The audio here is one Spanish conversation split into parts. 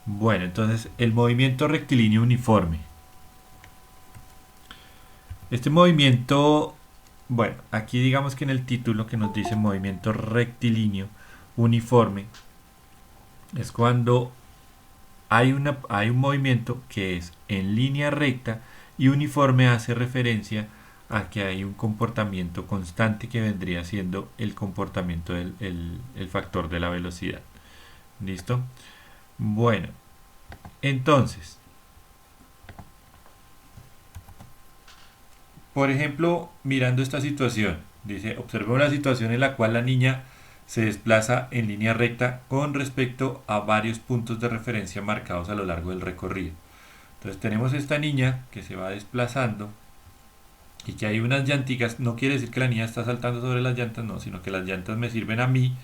Bueno, entonces el movimiento rectilíneo uniforme. Este movimiento, bueno, aquí digamos que en el título que nos dice movimiento rectilíneo uniforme, es cuando hay un movimiento que es en línea recta y uniforme hace referencia a que hay un comportamiento constante que vendría siendo el comportamiento el factor de la velocidad. ¿Listo? Bueno, entonces, por ejemplo, mirando esta situación, dice, observa una situación en la cual la niña se desplaza en línea recta con respecto a varios puntos de referencia marcados a lo largo del recorrido. Entonces tenemos esta niña que se va desplazando y que hay unas llanticas. No quiere decir que la niña está saltando sobre las llantas, no, sino que las llantas me sirven a mí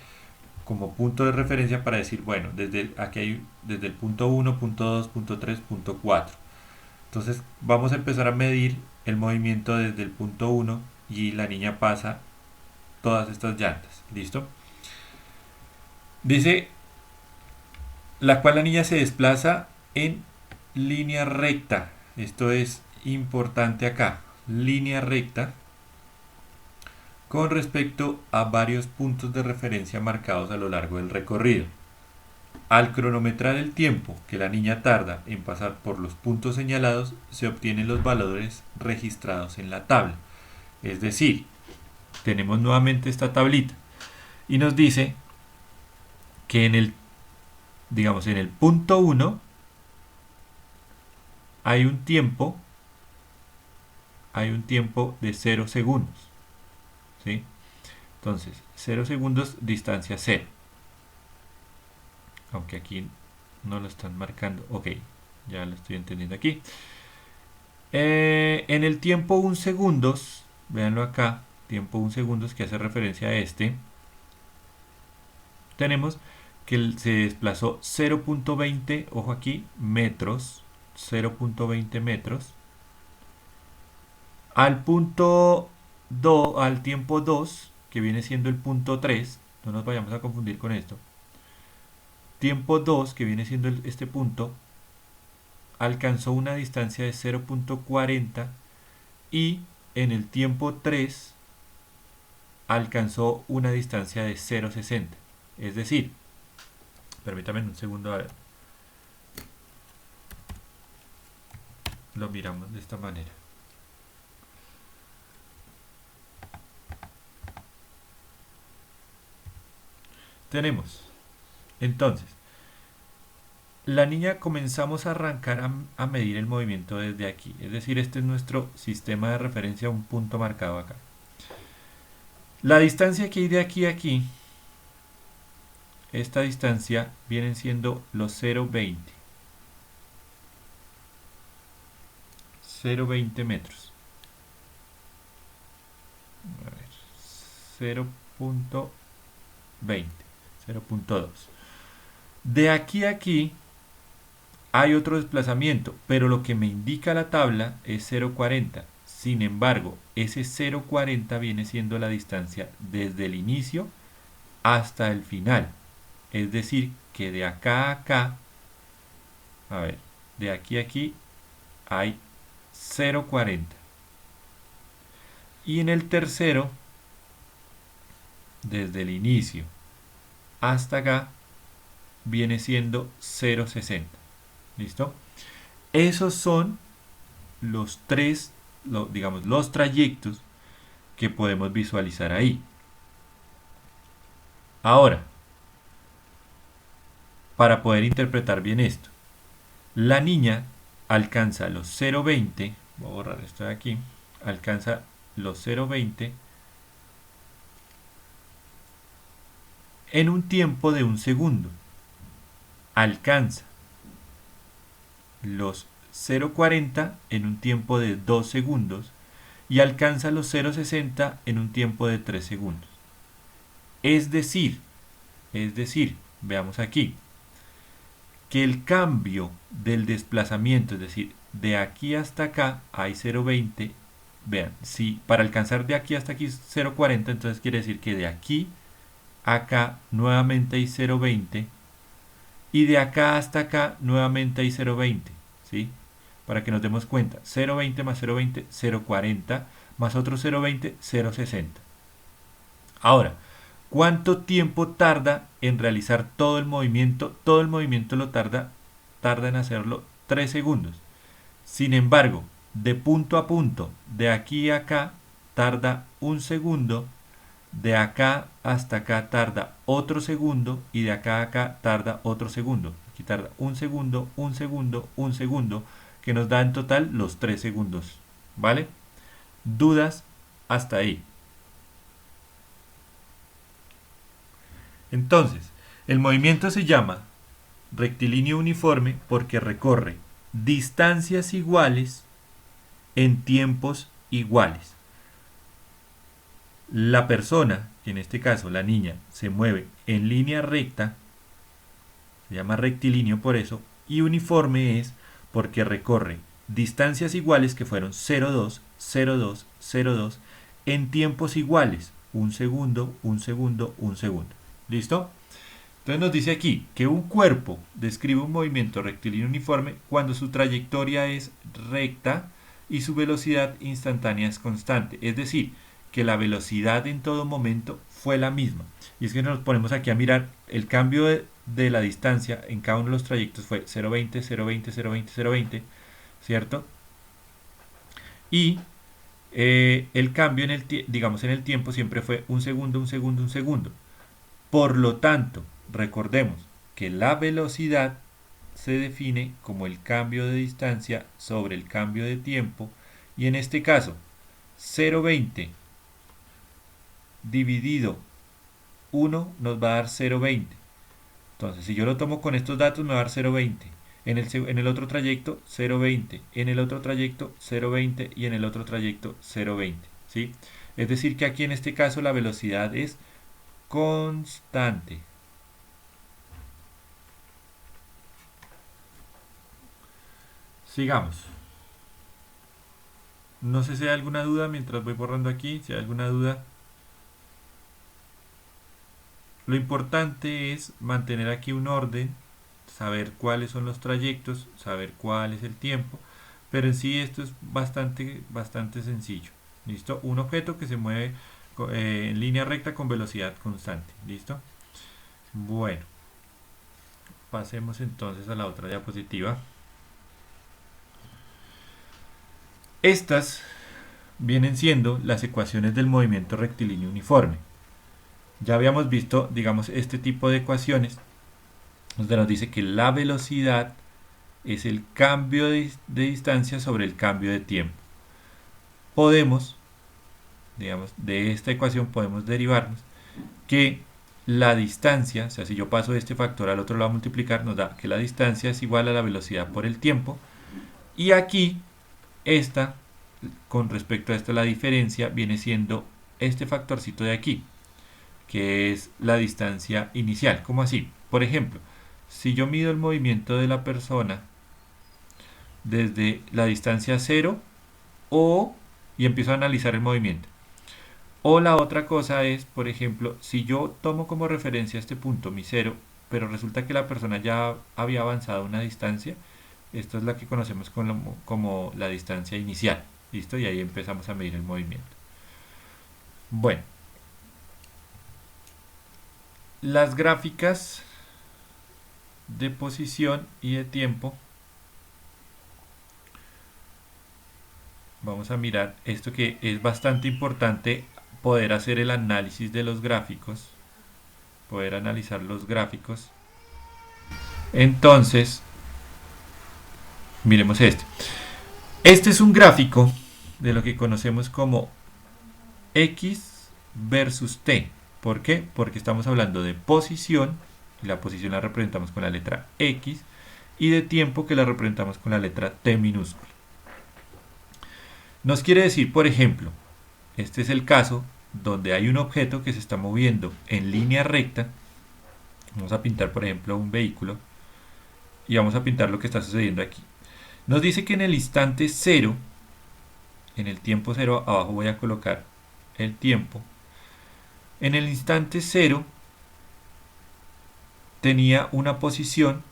como punto de referencia para decir, bueno, desde aquí hay desde el punto uno, punto 2, punto 3, punto 4. Entonces vamos a empezar a medir el movimiento desde el punto uno y la niña pasa todas estas llantas. ¿Listo? Dice, la cual la niña se desplaza en línea recta. Esto es importante acá. Línea recta con respecto a varios puntos de referencia marcados a lo largo del recorrido. Al cronometrar el tiempo que la niña tarda en pasar por los puntos señalados, se obtienen los valores registrados en la tabla. Es decir, tenemos nuevamente esta tablita y nos dice que digamos, en el punto uno hay hay un tiempo de 0 segundos. ¿Sí? Entonces, 0 segundos, distancia 0. Aunque aquí no lo están marcando. Ok, ya lo estoy entendiendo aquí. En el tiempo 1 segundos, véanlo acá, tiempo 1 segundos que hace referencia a este, tenemos que se desplazó 0.20, ojo aquí, metros, 0.20 metros, al punto 2, al tiempo 2, que viene siendo el punto 3, no nos vayamos a confundir con esto, tiempo 2, que viene siendo este punto, alcanzó una distancia de 0.40 y en el tiempo 3 alcanzó una distancia de 0.60. Es decir, permítame un segundo, a ver, lo miramos de esta manera. Tenemos, entonces, la niña comenzamos a arrancar a medir el movimiento desde aquí. Es decir, este es nuestro sistema de referencia, un punto marcado acá. La distancia que hay de aquí a aquí, esta distancia vienen siendo los 0.20. 0.20 metros. A ver, 0.20. 0.2. De aquí a aquí hay otro desplazamiento, pero lo que me indica la tabla es 0.40. Sin embargo, ese 0.40 viene siendo la distancia desde el inicio hasta el final. Es decir, que de acá a acá, a ver, de aquí a aquí hay 0.40. Y en el tercero, desde el inicio hasta acá, viene siendo 0.60. ¿Listo? Esos son los tres, digamos, los trayectos que podemos visualizar ahí. Ahora, para poder interpretar bien esto, la niña alcanza los 0.20, voy a borrar esto de aquí, alcanza los 0.20 en un tiempo de un segundo. Alcanza los 0.40 en un tiempo de 2 segundos y alcanza los 0.60 en un tiempo de 3 segundos. Es decir, veamos aquí, que el cambio del desplazamiento, es decir, de aquí hasta acá hay 0.20, vean, si para alcanzar de aquí hasta aquí 0.40, entonces quiere decir que de aquí a acá nuevamente hay 0.20 Y de acá hasta acá nuevamente hay 0,20, ¿sí? Para que nos demos cuenta, 0,20 más 0,20, 0,40, más otro 0,20, 0,60. Ahora, ¿cuánto tiempo tarda en realizar todo el movimiento? Todo el movimiento tarda en hacerlo 3 segundos. Sin embargo, de punto a punto, de aquí a acá, tarda un segundo, de acá hasta acá tarda otro segundo y de acá a acá tarda otro segundo. Aquí tarda un segundo, un segundo, un segundo, que nos da en total los 3 segundos. ¿Vale? ¿Dudas hasta ahí? Entonces, el movimiento se llama rectilíneo uniforme porque recorre distancias iguales en tiempos iguales. La persona, en este caso la niña, se mueve en línea recta, se llama rectilíneo por eso, y uniforme es porque recorre distancias iguales que fueron 0,2, 0,2, 0,2 en tiempos iguales, un segundo, un segundo, un segundo. ¿Listo? Entonces nos dice aquí que un cuerpo describe un movimiento rectilíneo uniforme cuando su trayectoria es recta y su velocidad instantánea es constante. Es decir, que la velocidad en todo momento fue la misma. Y es que nos ponemos aquí a mirar el cambio de la distancia en cada uno de los trayectos fue 0,20, 0,20, 0,20, 0,20, ¿cierto? Y el cambio en digamos en el tiempo siempre fue un segundo, un segundo, un segundo. Por lo tanto, recordemos que la velocidad se define como el cambio de distancia sobre el cambio de tiempo y en este caso 0,20 dividido 1 nos va a dar 0,20. Entonces si yo lo tomo con estos datos me va a dar 0,20. En el otro trayecto 0,20, en el otro trayecto 0,20 y en el otro trayecto 0,20. ¿Sí? Es decir que aquí en este caso la velocidad es constante. Sigamos. No sé si hay alguna duda mientras voy borrando aquí. Si hay alguna duda. Lo importante es mantener aquí un orden, saber cuáles son los trayectos, saber cuál es el tiempo. Pero en sí esto es bastante sencillo. ¿Listo? Un objeto que se mueve en línea recta con velocidad constante. ¿Listo? Bueno. Pasemos entonces a la otra diapositiva. Estas vienen siendo las ecuaciones del movimiento rectilíneo uniforme. Ya habíamos visto, digamos, este tipo de ecuaciones donde nos dice que la velocidad es el cambio de distancia sobre el cambio de tiempo. Podemos, digamos, de esta ecuación podemos derivarnos que la distancia, o sea, si yo paso este factor al otro lado a multiplicar, nos da que la distancia es igual a la velocidad por el tiempo. Y aquí, esta, con respecto a esta, la diferencia viene siendo este factorcito de aquí, que es la distancia inicial. ¿Cómo así? Por ejemplo, si yo mido el movimiento de la persona desde la distancia 0 y empiezo a analizar el movimiento. O la otra cosa es, por ejemplo, si yo tomo como referencia este punto, mi 0, pero resulta que la persona ya había avanzado una distancia, esto es la que conocemos como la distancia inicial. ¿Listo? Y ahí empezamos a medir el movimiento. Bueno, las gráficas de posición y de tiempo. Vamos a mirar esto que es bastante importante, poder hacer el análisis de los gráficos, poder analizar los gráficos. Entonces, miremos este. Este es un gráfico de lo que conocemos como X versus T. ¿Por qué? Porque estamos hablando de posición, y la posición la representamos con la letra X, y de tiempo que la representamos con la letra T minúscula. Nos quiere decir, por ejemplo, este es el caso donde hay un objeto que se está moviendo en línea recta. Vamos a pintar, por ejemplo, un vehículo y vamos a pintar lo que está sucediendo aquí. Nos dice que en el instante 0, en el tiempo 0, abajo voy a colocar el tiempo. En el instante 0, tenía una posición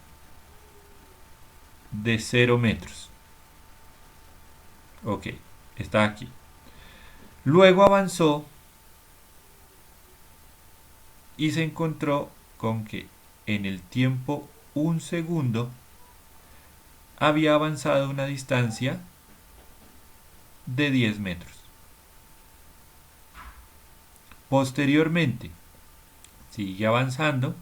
de 0 metros. Ok, está aquí. Luego avanzó y se encontró con que en el tiempo 1 segundo había avanzado una distancia de 10 metros. Posteriormente sigue avanzando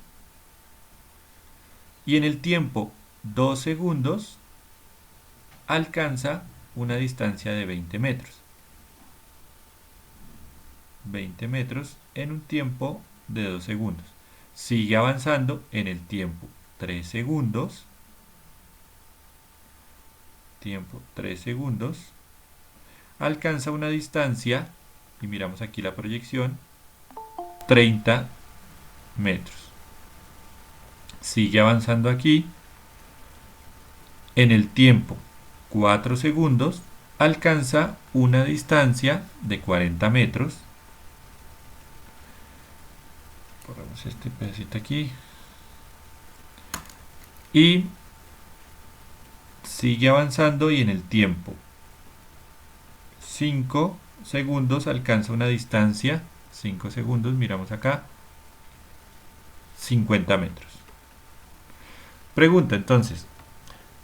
y en el tiempo 2 segundos alcanza una distancia de 20 metros. 20 metros en un tiempo de 2 segundos. Sigue avanzando en el tiempo 3 segundos. Tiempo 3 segundos. Alcanza una distancia, y miramos aquí la proyección, 30 metros. Sigue avanzando aquí. En el tiempo 4 segundos alcanza una distancia de 40 metros. Borramos este pedacito aquí. Y sigue avanzando y en el tiempo 5 segundos alcanza una distancia, 5 segundos, miramos acá, 50 metros. Pregunta entonces,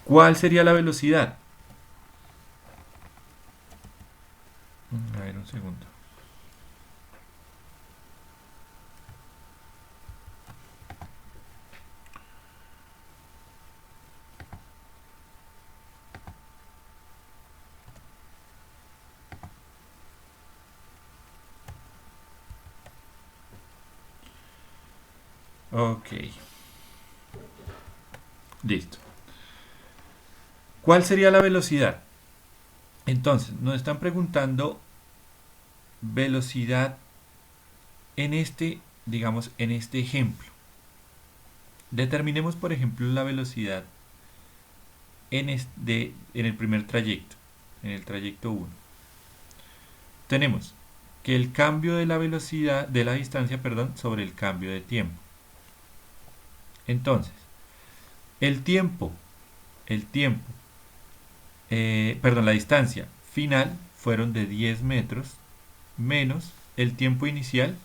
¿cuál sería la velocidad? A ver, un segundo. Ok. Listo. ¿Cuál sería la velocidad? Entonces, nos están preguntando velocidad en este, digamos, en este ejemplo. Determinemos, por ejemplo, la velocidad en el primer trayecto, en el trayecto 1. Tenemos que el cambio de la velocidad, de la distancia, perdón, sobre el cambio de tiempo. Entonces, el tiempo, la distancia final fueron de 10 metros menos el tiempo inicial,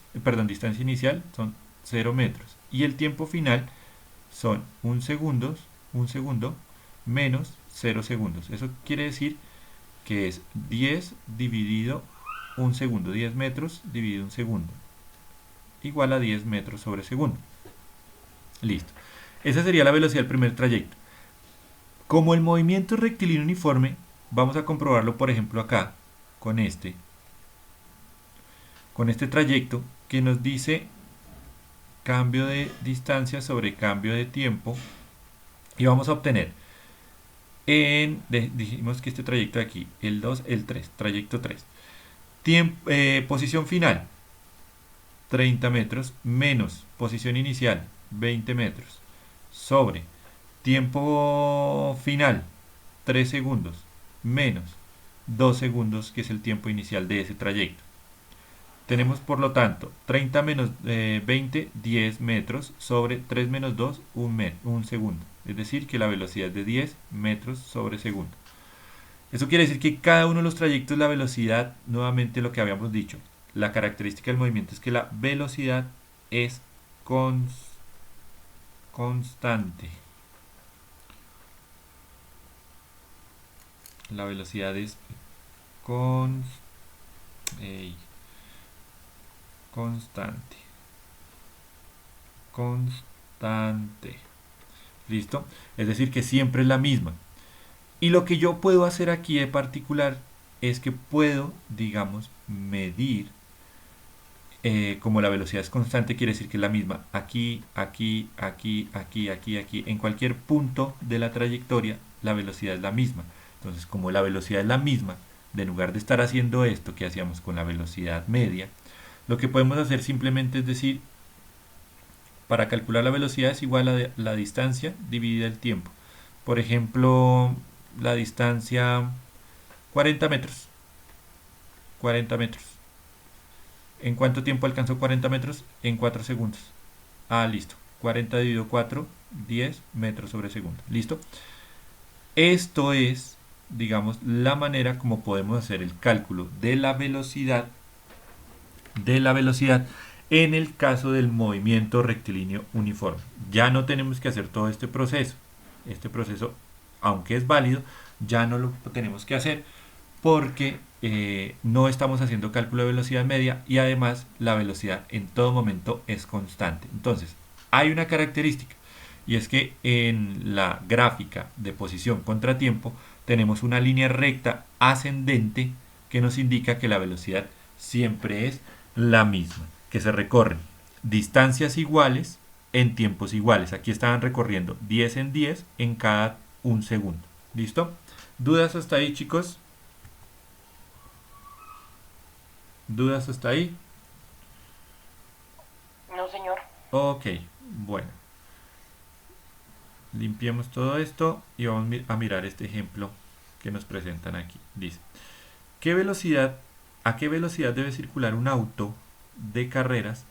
distancia inicial son 0 metros y el tiempo final son 1 segundo menos 0 segundos. Eso quiere decir que es 10 dividido 1 segundo, 10 metros dividido 1 segundo, igual a 10 metros sobre segundo. Listo. Esa sería la velocidad del primer trayecto. Como el movimiento es rectilíneo uniforme, vamos a comprobarlo, por ejemplo, acá, con este trayecto que nos dice cambio de distancia sobre cambio de tiempo, y vamos a obtener dijimos que este trayecto de aquí, el 2, el 3, trayecto 3, posición final 30 metros menos posición inicial 20 metros sobre tiempo final 3 segundos menos 2 segundos, que es el tiempo inicial de ese trayecto. Tenemos, por lo tanto, 30 menos 20, 10 metros sobre 3 menos 2, 1 segundo. Es decir, que la velocidad es de 10 metros sobre segundo. Eso quiere decir que cada uno de los trayectos, la velocidad, nuevamente lo que habíamos dicho, la característica del movimiento es que la velocidad es constante. La velocidad es constante. ¿Listo? Es decir, que siempre es la misma. Y lo que yo puedo hacer aquí de particular es que puedo, digamos, medir, como la velocidad es constante, quiere decir que es la misma aquí, aquí, aquí, aquí, aquí, aquí. En cualquier punto de la trayectoria, la velocidad es la misma. Entonces, como la velocidad es la misma, en lugar de estar haciendo esto que hacíamos con la velocidad media, lo que podemos hacer simplemente es decir, para calcular la velocidad es igual a la distancia dividida el tiempo. Por ejemplo, la distancia 40 metros. 40 metros. ¿En cuánto tiempo alcanzó 40 metros? En 4 segundos. Ah, listo. 40 dividido 4, 10 metros sobre segundo. ¿Listo? Esto es, digamos, la manera como podemos hacer el cálculo de la velocidad en el caso del movimiento rectilíneo uniforme. Ya no tenemos que hacer todo este proceso. Este proceso, aunque es válido, ya no lo tenemos que hacer porque no estamos haciendo cálculo de velocidad media y además la velocidad en todo momento es constante. Entonces, hay una característica y es que en la gráfica de posición contratiempo tenemos una línea recta ascendente que nos indica que la velocidad siempre es la misma, que se recorren distancias iguales en tiempos iguales. Aquí estaban recorriendo 10 en 10 en cada un segundo. ¿Listo? ¿Dudas hasta ahí, chicos? ¿Dudas hasta ahí? No, señor. Ok, bueno. Limpiemos todo esto y vamos a mirar este ejemplo que nos presentan aquí. Dice, ¿a qué velocidad debe circular un auto de carreras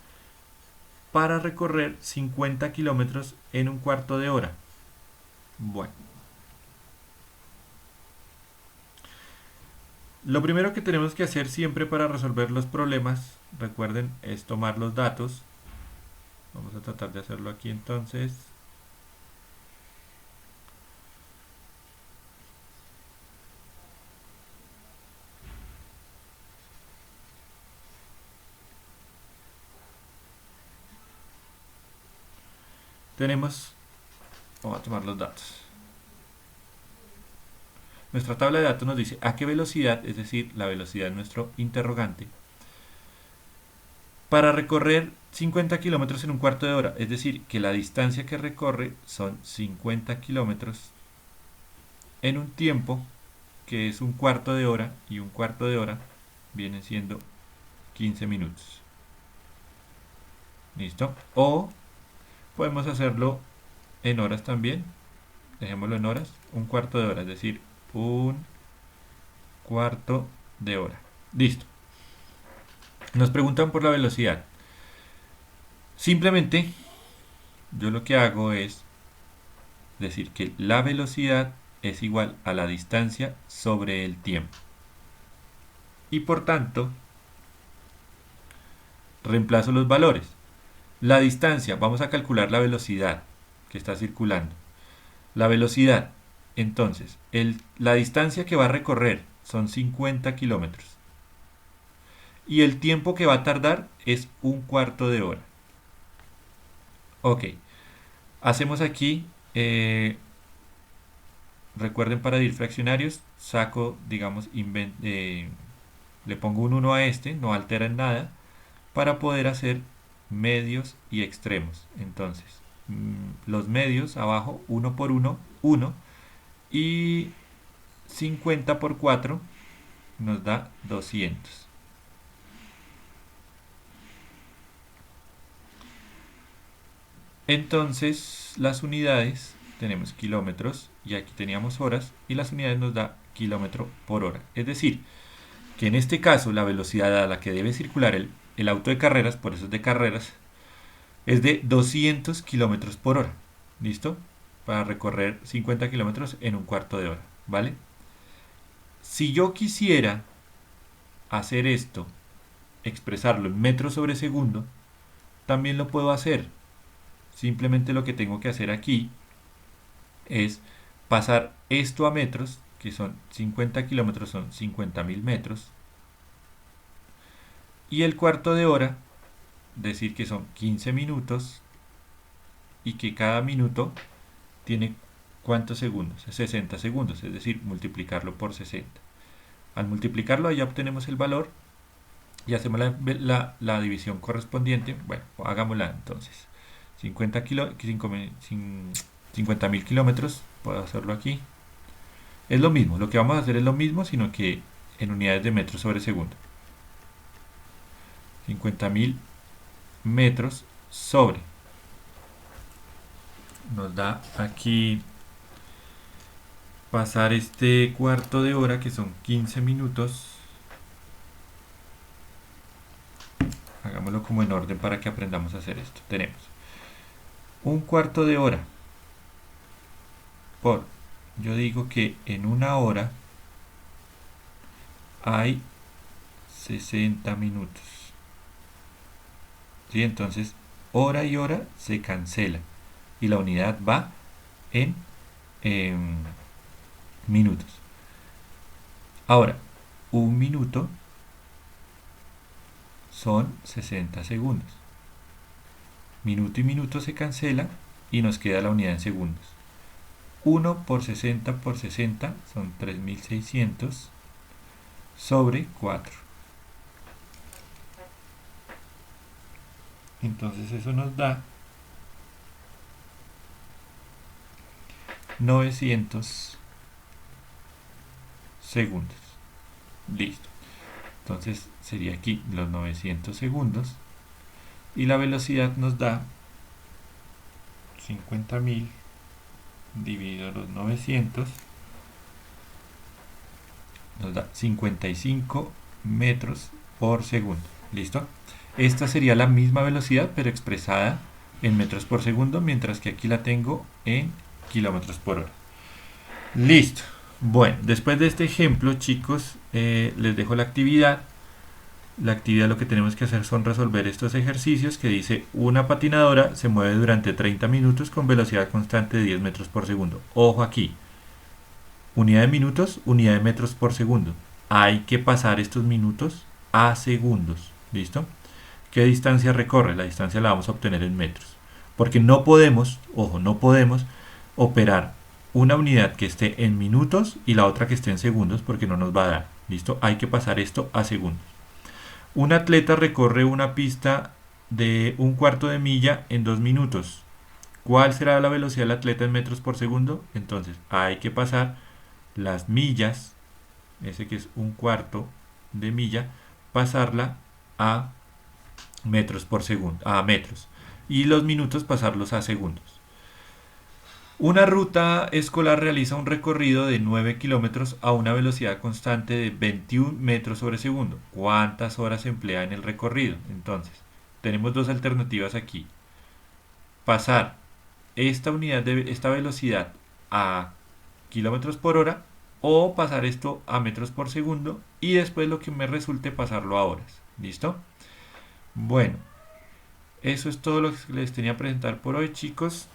para recorrer 50 kilómetros en un cuarto de hora? Bueno, lo primero que tenemos que hacer siempre para resolver los problemas, recuerden, es tomar los datos. Vamos a tratar de hacerlo aquí entonces. Vamos a tomar los datos. Nuestra tabla de datos nos dice a qué velocidad, es decir, la velocidad de nuestro interrogante, para recorrer 50 kilómetros en un cuarto de hora. Es decir, que la distancia que recorre son 50 kilómetros en un tiempo que es un cuarto de hora y un cuarto de hora viene siendo 15 minutos. ¿Listo? O podemos hacerlo en horas también. Dejémoslo en horas. Un cuarto de hora, es decir, un cuarto de hora. Listo. Nos preguntan por la velocidad. Simplemente yo lo que hago es decir que la velocidad es igual a la distancia sobre el tiempo. Y por tanto, reemplazo los valores. La distancia, vamos a calcular la velocidad que está circulando. La velocidad, entonces, la distancia que va a recorrer son 50 kilómetros. Y el tiempo que va a tardar es un cuarto de hora. Ok, hacemos aquí, recuerden para dividir fraccionarios, saco, digamos, le pongo un 1 a este, no altera en nada, para poder hacer medios y extremos. Entonces, los medios abajo, 1 por 1, 1, y 50 por 4 nos da 200. Entonces, las unidades, tenemos kilómetros y aquí teníamos horas, y las unidades nos da kilómetro por hora. Es decir, que en este caso la velocidad a la que debe circular el auto de carreras, por eso es de carreras, es de 200 kilómetros por hora. ¿Listo? Para recorrer 50 kilómetros en un cuarto de hora. ¿Vale? Si yo quisiera hacer esto, expresarlo en metros sobre segundo, también lo puedo hacer. Simplemente lo que tengo que hacer aquí es pasar esto a metros, que son 50 kilómetros, son 50.000 metros, y el cuarto de hora, decir que son 15 minutos, y que cada minuto tiene ¿cuántos segundos? 60 segundos, es decir, multiplicarlo por 60. Al multiplicarlo ya obtenemos el valor y hacemos la división correspondiente. Bueno, hagámosla entonces. 50.000 kilómetros, puedo hacerlo aquí. Es lo mismo, lo que vamos a hacer es lo mismo, sino que en unidades de metros sobre segundo. 50.000 metros sobre. Nos da aquí pasar este cuarto de hora, que son 15 minutos. Hagámoslo como en orden para que aprendamos a hacer esto. Tenemos un cuarto de hora por, yo digo que en una hora hay 60 minutos. ¿Sí? Entonces, hora y hora se cancela y la unidad va en minutos. Ahora, un minuto son 60 segundos. Minuto y minuto se cancela y nos queda la unidad en segundos. 1 por 60 por 60 son 3600 sobre 4. Entonces eso nos da 900 segundos. Listo. Entonces sería aquí los 900 segundos. Y la velocidad nos da 50.000 dividido los 900. Nos da 55 metros por segundo. ¿Listo? Esta sería la misma velocidad, pero expresada en metros por segundo, mientras que aquí la tengo en kilómetros por hora. Listo. Bueno, después de este ejemplo, chicos, les dejo la actividad. La actividad, lo que tenemos que hacer son resolver estos ejercicios que dice: una patinadora se mueve durante 30 minutos con velocidad constante de 10 metros por segundo. Ojo aquí. Unidad de minutos, unidad de metros por segundo. Hay que pasar estos minutos a segundos. ¿Listo? ¿Qué distancia recorre? La distancia la vamos a obtener en metros. Porque no podemos, ojo, no podemos operar una unidad que esté en minutos y la otra que esté en segundos, porque no nos va a dar. ¿Listo? Hay que pasar esto a segundos. Un atleta recorre una pista de un cuarto de milla en 2 minutos. ¿Cuál será la velocidad del atleta en metros por segundo? Entonces, hay que pasar las millas, ese que es un cuarto de milla, pasarla a metros por segundo, a metros. Y los minutos pasarlos a segundos. Una ruta escolar realiza un recorrido de 9 kilómetros a una velocidad constante de 21 metros sobre segundo. ¿Cuántas horas se emplea en el recorrido? Entonces, tenemos dos alternativas aquí. Pasar esta velocidad a kilómetros por hora o pasar esto a metros por segundo y después lo que me resulte pasarlo a horas. ¿Listo? Bueno, eso es todo lo que les tenía a presentar por hoy, chicos.